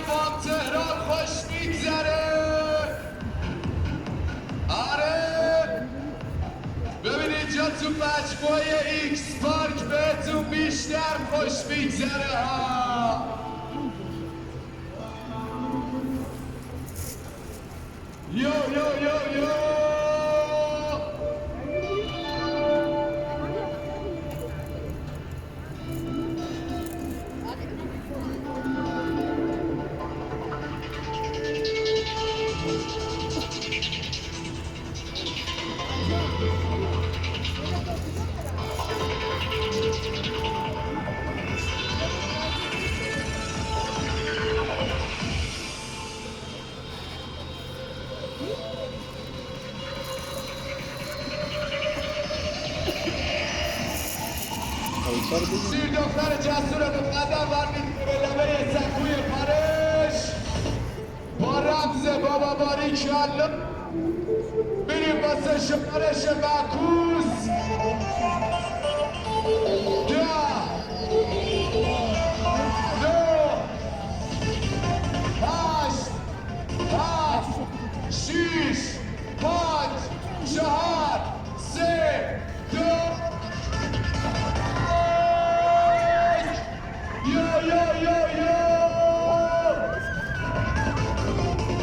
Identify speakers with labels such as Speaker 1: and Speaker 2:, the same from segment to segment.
Speaker 1: با تهران خوش میگذره. آره ببین اینجا تو مجموعه ایکس پارک بهتون بیشتر خوش میگذره ها. یو یو یو یو شیر دختر جسور مقدم ورمید به لبه سکوی پرش با رمز بابا باریکالله میریم واسه شمارش معکوس 10 9 8 7 6 5 4 3 2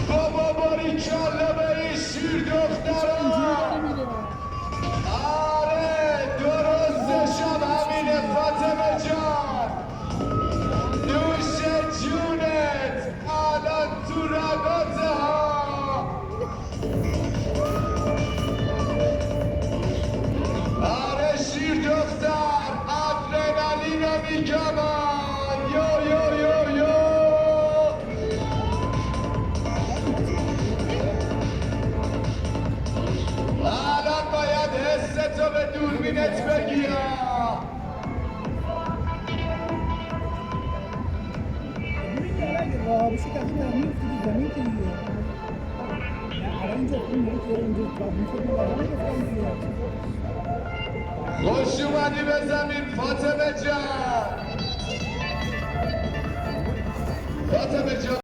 Speaker 1: بابا باریکالله به این شیر دخترها. آره درستشم همینه فاطمه جان، نوش جونت الان تو رگاته ها. آره شیر دختر ادرنالینو میگم. یو یو یو یو الان باید حستو به دوربینت بگیم. خوش اومدی به زمین فاطمه جان. فاطمه جان